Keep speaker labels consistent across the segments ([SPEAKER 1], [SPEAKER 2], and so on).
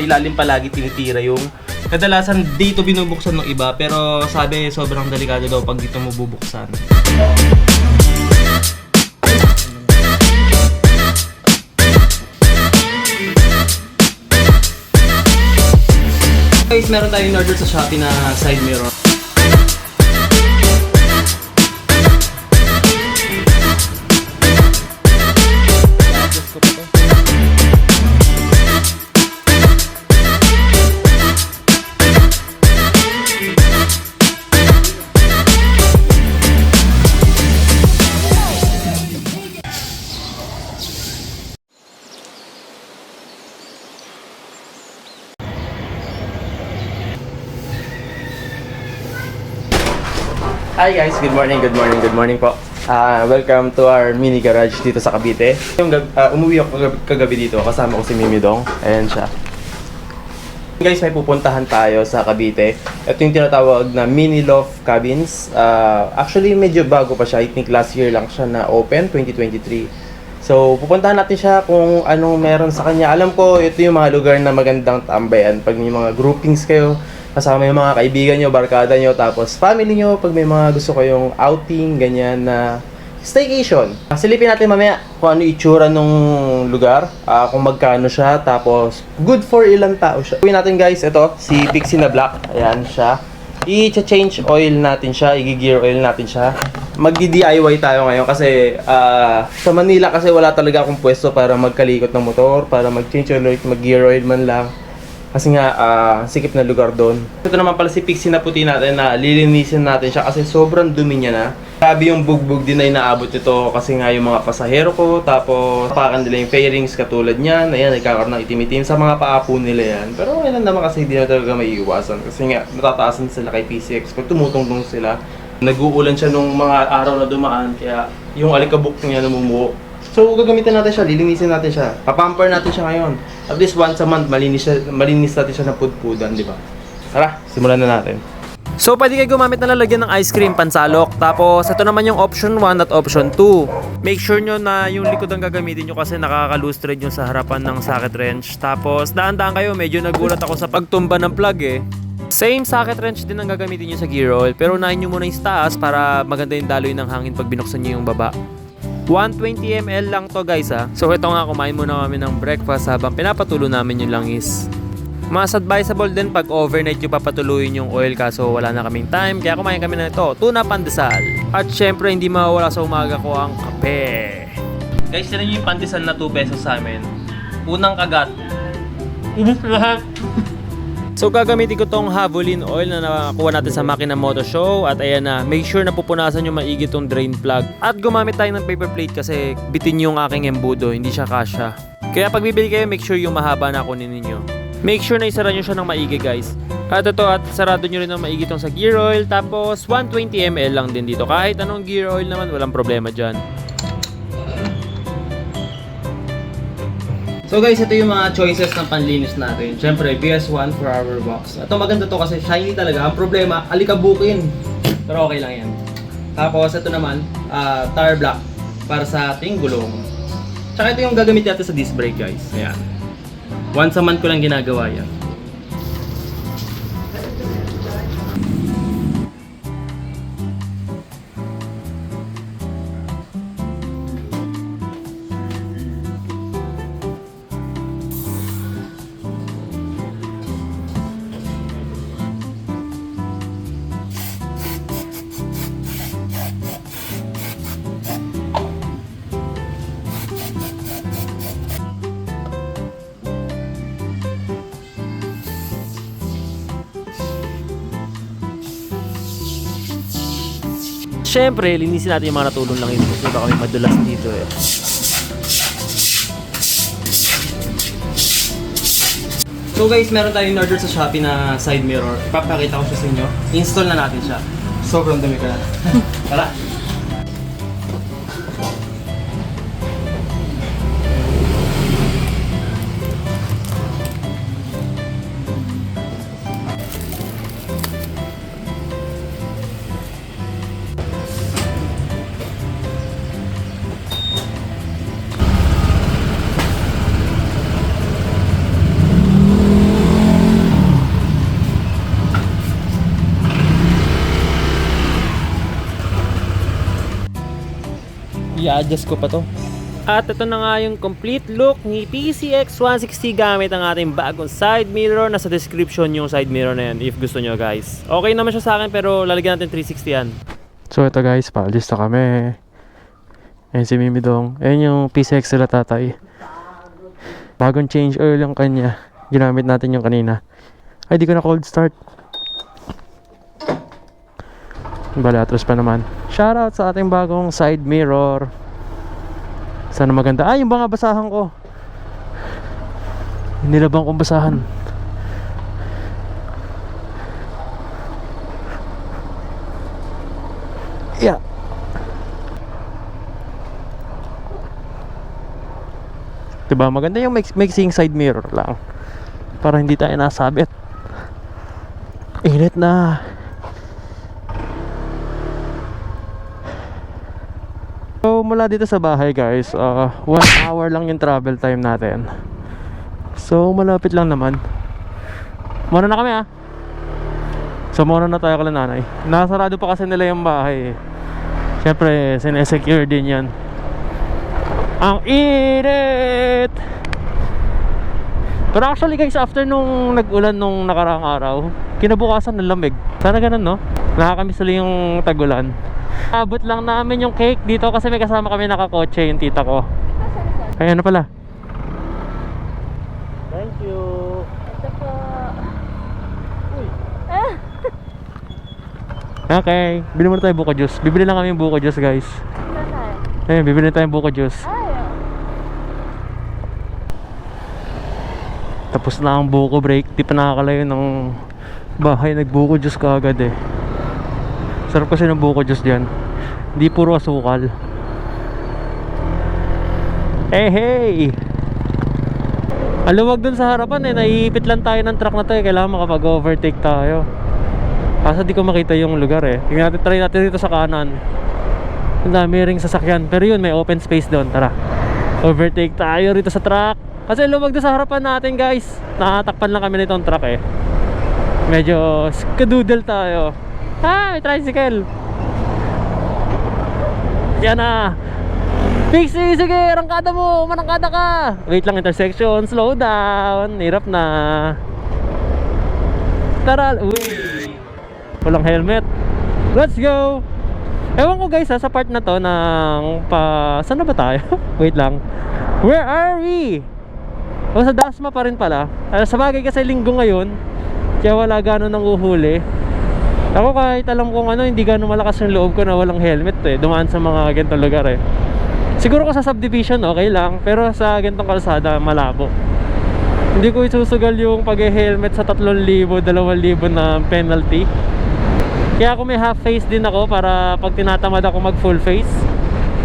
[SPEAKER 1] ilalim palagi tinitira yung kadalasan dito binubuksan ng iba, pero sabi sobrang delikado daw pag dito mo bubuksan. Guys, meron tayong order sa Shopee na side mirror. Hi guys, good morning po. Welcome to our mini garage dito sa Cavite. Umuwi ako kagabi dito, kasama ko si Mimi Dong. Ayan siya. Guys, may pupuntahan tayo sa Cavite. Ito yung tinatawag na mini loft cabins. Actually, medyo bago pa siya. I think last year lang siya na open, 2023. So, pupuntahan natin siya kung anong meron sa kanya. Alam ko, ito yung mga lugar na magandang tambayan. Pag may mga groupings kayo, kasama yung mga kaibigan nyo, barkada nyo, tapos family nyo, pag may mga gusto kayong outing, ganyan na staycation. Silipin natin mamaya kung ano itsura nung lugar, kung magkano siya, tapos good for ilang tao siya. Gawin natin guys, ito, si Pixie na Black, ayan siya. I-change oil natin siya, i-gear oil natin siya. Magdi-DIY tayo ngayon kasi sa Manila kasi wala talaga akong pwesto para magkalikot ng motor, para mag-change oil, mag-gear oil man lang. Kasi nga, sikip na lugar doon. Ito naman pala si Pixie na puti natin na lilinisin natin siya kasi sobrang dumi niya na. Grabe yung bugbog din na inaabot ito kasi nga yung mga pasahero ko. Tapos, pakan nila yung fairings katulad niyan. Ayan, nagkakaroon ng itim-itim sa mga paapo nila yan. Pero okay lang naman kasi hindi na talaga maiiwasan. Kasi nga, natataasan sila kay PCX pag tumutungtong sila. Nag-uulan siya nung mga araw na dumaan kaya yung alikabok niya namumuo. So, gagamitin natin siya, lilinisin natin siya. Papamper natin siya ngayon. At least once a month, malinis natin siya na pudpudan, di ba? Tara, simulan na natin. So, pwede kayo gumamit na lalagyan ng ice cream pansalok. Tapos, ito naman yung option 1 at option 2. Make sure nyo na yung likod ang gagamitin nyo kasi nakaka-loose thread yung sa harapan ng socket wrench. Tapos, daan-daan kayo, medyo nagulat ako sa pagtumba ng plug eh. Same socket wrench din ang gagamitin nyo sa gear oil. Pero unahin nyo muna yung taas para maganda yung daloy ng hangin pag binuksan nyo yung baba. 120 ml lang to guys ha. So ito nga, kumain muna kami ng breakfast habang pinapatulo namin yung langis. Mas advisable din pag overnight yung papatuluyin yung oil kaso wala na kaming time. Kaya kumain kami na ito, tuna pandesal. At syempre hindi mawawala sa umaga ko ang kape. Guys, yun yung pandesal na 2 pesos sa amin. Unang kagat, ubos lahat. So gagamitin ko tong Havolin oil na nakakuha natin sa Makina Moto Show. At ayan na, make sure na pupunasan nyo maigi tong drain plug. At gumamit tayo ng paper plate kasi bitin yung aking embudo, hindi siya kasya. Kaya pag bibili kayo, make sure yung mahaba na kunin ninyo. Make sure na isara nyo siya ng maigi guys. At ito, at sarado nyo rin ng maigi tong sa gear oil. Tapos 120 ml lang din dito. Kahit anong gear oil naman, walang problema dyan. So guys, ito yung mga choices ng panlinis natin. Siyempre, BS1 for our box. Ito maganda to kasi shiny talaga. Ang problema, alikabukin. Pero okay lang yan. Tapos ito naman, tire black para sa ating gulong. Tsaka ito yung gagamit natin sa disc brake guys. Ayan. Once a month ko lang ginagawa yan. Siyempre, linisin natin yung mga natulong lang ito kasi baka may madulas dito eh. So guys, meron tayong order sa Shopee na side mirror. Ipapakita ko siya sa inyo. Install na natin siya. Sobrang dami ka na. Tara!
[SPEAKER 2] I-adjust ko pa to. At ito na nga yung complete look ni PCX 160 gamit ang ating bagong side mirror. Nasa description yung side mirror na yan if gusto nyo guys. Okay naman siya sa akin pero lalagyan natin 360 yan. So ito guys, paalis na kami. Ayan si Mimi Dong. Ayan yung PCX sila tatay. Bagong change oil yung kanya. Ginamit natin yung kanina. Ay di ko na cold start. Bale, atras pa naman. Shoutout sa ating bagong side mirror. Sana maganda. Ay, yung mga basahan ko. Nilabang kong basahan. Yeah. Diba, maganda yung mixing side mirror lang. Para hindi tayo nasabit. Init na. So mula dito sa bahay guys, 1 hour lang yung travel time natin. So malapit lang naman. Muna na kami ah. So muna na tayo kala nanay. Nasarado pa kasi nila yung bahay. Siyempre sinesecure din yan. Ang init! Pero actually guys, after nung nag-ulan nung nakaraang araw, kinabukasan ng lamig. Sana ganun no? Nakakamiss lang yung tag-ulan. Abot lang namin yung cake dito kasi may kasama kami nakakotse, yung tita ko. Ayan na pala. Thank you.
[SPEAKER 3] Ito po.
[SPEAKER 2] Uy. Okay, bili muna tayo buko juice. Bibili lang kami yung buko juice guys.
[SPEAKER 3] Ano tayo?
[SPEAKER 2] Ayun, bibili tayo yung buko juice.
[SPEAKER 3] Ayaw.
[SPEAKER 2] Tapos na ang buko break. Di pa nakakalayo ng bahay. Nagbuko juice ka agad eh. Sarap kasi ng buko juice dyan. Hindi puro asukal. Hey hey! Aluwag dun sa harapan eh. Naiipit lang tayo ng truck na to eh. Kailangan makapag-overtake tayo. Kaso di ko makita yung lugar eh. Tingnan natin, try natin dito sa kanan. Ang dami ring sasakyan. Pero yun, may open space doon. Tara. Overtake tayo rito sa truck. Kasi luwag dun sa harapan natin guys. Nakatakpan lang kami nitong truck eh. Medyo skadoodle tayo. Ah, may tricycle. Yan na. Pixie, sige, rangkada mo. Manangkada ka. Wait lang, intersection. Slow down. Hirap na. Tara. Uy. Walang helmet. Let's go. Ewan ko guys ha, sa part na to ng saan na ba tayo? Wait lang. Where are we? O sa Dasma pa rin pala. Sa bagay kasi linggo ngayon, kaya wala gano'n nang uhuli. Ako kahit alam kong hindi gano'ng malakas yung loob ko na walang helmet eh. Dumaan sa mga ganitong lugar eh. Siguro ko sa subdivision okay lang, pero sa ganitong kalsada malabo. Hindi ko isusugal yung pag-helmet sa 3,000, 2,000 na penalty. Kaya ako may half face din ako para pag tinatamad ako mag full face,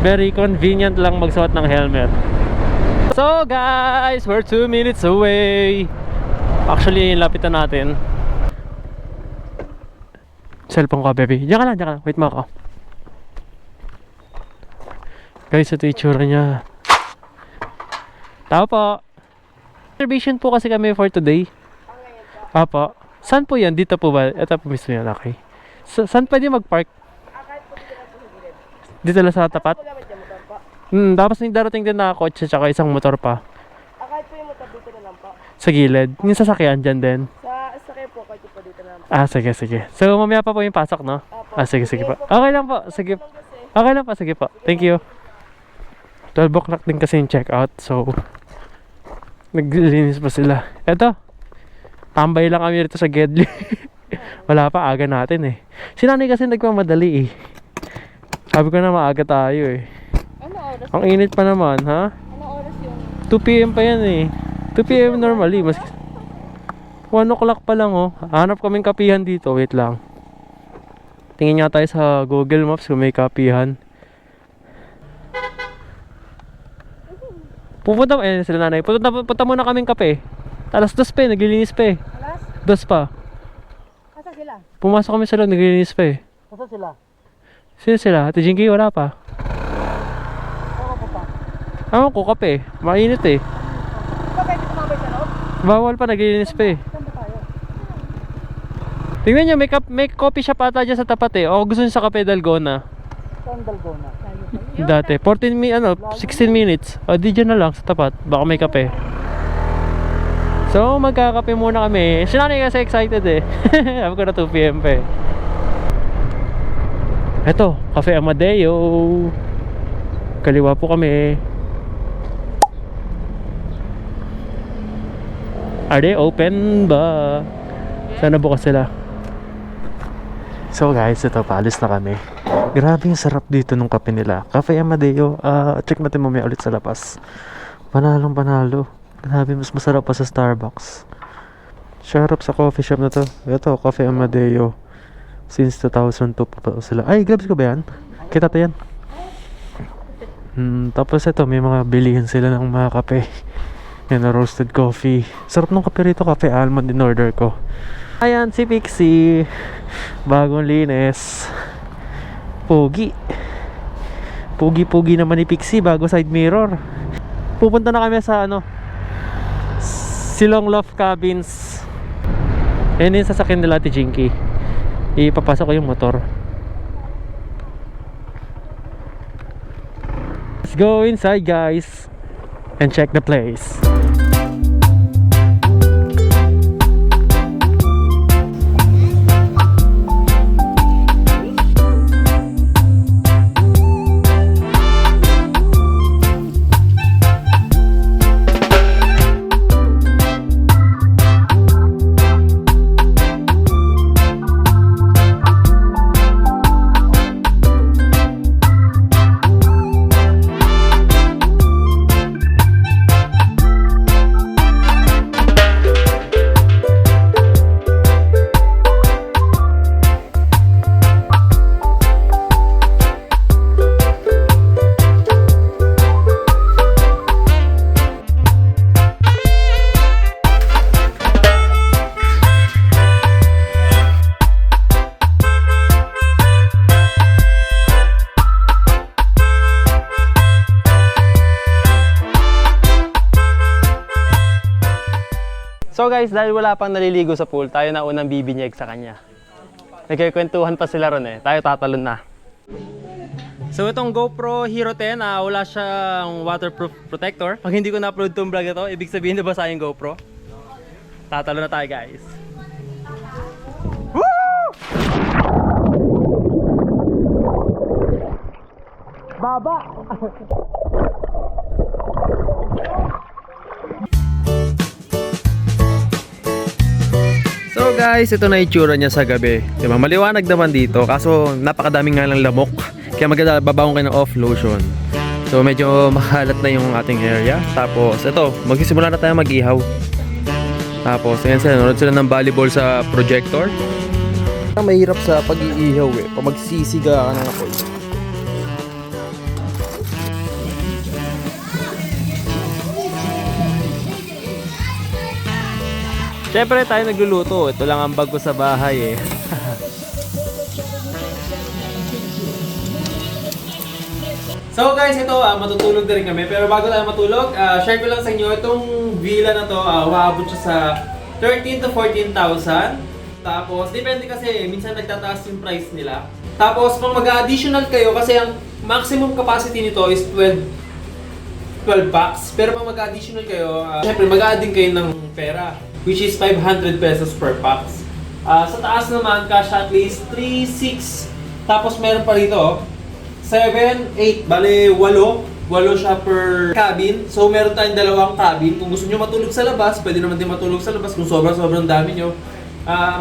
[SPEAKER 2] very convenient lang magsuot ng helmet. So guys, we're 2 minutes away. Actually, lapitan natin. Cellphone ko baby. Diyan ka lang. Wait mo ako. Guys, ito itsura niya. Tao po. Reservation po kasi kami for today. Apo. Saan po yan? Dito po ba? Ito po mismo yan. Okay. Saan pwede mag-park? Dito lang sa tapat? Tapos may darating din na kotse tsaka isang motor pa.
[SPEAKER 3] Kahit po yung motor dito na lang po.
[SPEAKER 2] Sa gilid. Yung sasakyan dyan din.
[SPEAKER 3] Sa kayo po, kahit po dito na lang po.
[SPEAKER 2] Ah, sige. So, mamaya pa po yung pasok, no?
[SPEAKER 3] Apo.
[SPEAKER 2] Ah, sige po. Okay lang po. Sige. Okay lang po. Sige po. Thank you. 12 o'clock din kasi yung check out. So, naglilinis pa sila. Eto. Tambay lang kami rito sa Gedli. Wala pa, aga natin eh. Si nanay kasi nagmamadali eh. Sabi ko na maaga tayo eh.
[SPEAKER 3] Ano oras?
[SPEAKER 2] Ang init pa naman, ha?
[SPEAKER 3] Ano oras yung?
[SPEAKER 2] 2 PM pa yan eh. 2 PM normally. 1 o'clock pa lang oh. Hanap kaming kapihan dito. Wait lang. Tingin nga tayo sa Google Maps kung may kapihan. Pupunta sila nanay. Punta muna kaming kape. Alas 2 pa eh. Naglilinis pa eh.
[SPEAKER 3] Alas?
[SPEAKER 2] 2 pa.
[SPEAKER 3] Asa sila?
[SPEAKER 2] Pumasok kami sa loob. Naglilinis pa eh.
[SPEAKER 3] Asa sila?
[SPEAKER 2] Sino sila? Ate Jinky, wala pa.
[SPEAKER 3] Ako po pa.
[SPEAKER 2] Ewan ko, kape. Mainit eh.
[SPEAKER 3] Ikaw pwede tumambay sa loob?
[SPEAKER 2] Bawal pa, naglilinis pa eh.
[SPEAKER 3] Saan ba tayo?
[SPEAKER 2] Tingnan nyo, may coffee shop ata dyan sa tapat eh. O gusto nyo sa Cafe Dalgona.
[SPEAKER 3] Saan Dalgona?
[SPEAKER 2] Dati, 16 minutes. O, di dyan na lang sa tapat. Baka may kape. So, magkakape muna kami. Si nanay kasi excited eh. Sabi ko na 2 PM pa eh. Eto, Cafe Amadeo. Kaliwa po kami. Are they open ba? Sana bukas sila. So guys, ito, paalis na kami. Grabe yung sarap dito nung kape nila. Cafe Amadeo. Check natin mamaya ulit sa labas. Panalong panalo. Grabe, mas masarap pa sa Starbucks. Sarap sa coffee shop na to. Ito, Cafe Amadeo. Since 2002 pa sila. Ay, grabs ko ba yan? Kita to yan. Tapos ito, may mga bilihan sila ng mga kape. Yan na roasted coffee. Sarap ng kape rito. Cafe almond in order ko. Ayan si Pixie. Bagong linis. Pogi. Pogi naman ni Pixie. Bago side mirror. Pupunta na kami sa Silong Loft Cabins. Yan yung sasakyan nila Ate Jinky. Ipapasok ko yung motor. Let's go inside guys and check the place.
[SPEAKER 1] So guys, dahil wala pang naliligo sa pool, tayo na unang bibinyeg sa kanya. Nagkikwentuhan pa sila ron eh. Tayo tatalon na. So itong GoPro Hero 10, wala siyang waterproof protector. Pag hindi ko na-upload itong vlog ito, ibig sabihin na basa yung GoPro. Tatalon na tayo guys. Woo! Baba! So guys, ito na itsura niya sa gabi. Diba? Maliwanag naman dito, kaso napakadaming nga lang lamok. Kaya magbabaon kayo ng off lotion. So medyo makalat na yung ating area. Tapos ito, magsisimula na tayo mag-ihaw. Tapos ayan sila, nanonood sila ng volleyball sa projector.
[SPEAKER 4] Ang mahirap sa pag-iihaw eh, pag magsisiga ka ng apoy.
[SPEAKER 2] Siyempre tayo nagluluto. Ito lang ang bag ko sa bahay eh.
[SPEAKER 1] So guys, ito matutulog na rin kami. Pero bago tayo matulog, share ko lang sa inyo itong villa na to, umaabot siya sa 13,000 to 14,000. Tapos depende kasi minsan nagtataas yung price nila. Tapos pag mag-additional kayo, kasi ang maximum capacity nito is 12 packs. Pero pag mag-additional kayo, syempre mag-add din kayo ng pera, which is 500 pesos per packs. Sa taas naman, cash at least 3,600. Tapos meron pa rito 7, 8, bale 8 siya per cabin. So meron tayong dalawang cabin. Kung gusto nyo matulog sa labas, pwede naman din matulog sa labas kung sobrang dami nyo.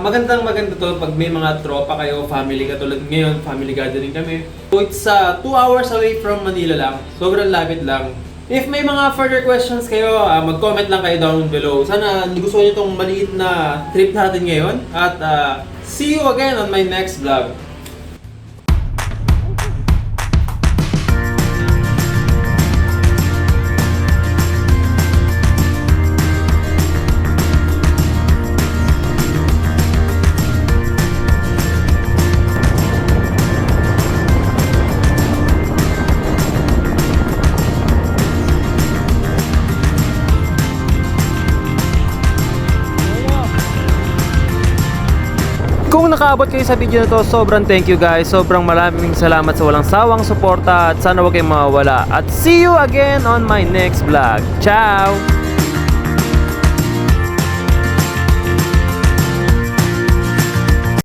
[SPEAKER 1] Maganda to pag may mga tropa kayo, family, katulad ngayon, family gathering kami. So it's 2 hours away from Manila lang. Sobrang lapit lang. If may mga further questions kayo, mag-comment lang kayo down below. Sana gusto nyo itong maliit na trip natin ngayon. At see you again on my next vlog.
[SPEAKER 2] Kung nakaabot kayo sa video na to, sobrang thank you guys. Sobrang maraming salamat sa walang sawang suporta at sana huwag kayong mawawala. At see you again on my next vlog. Ciao!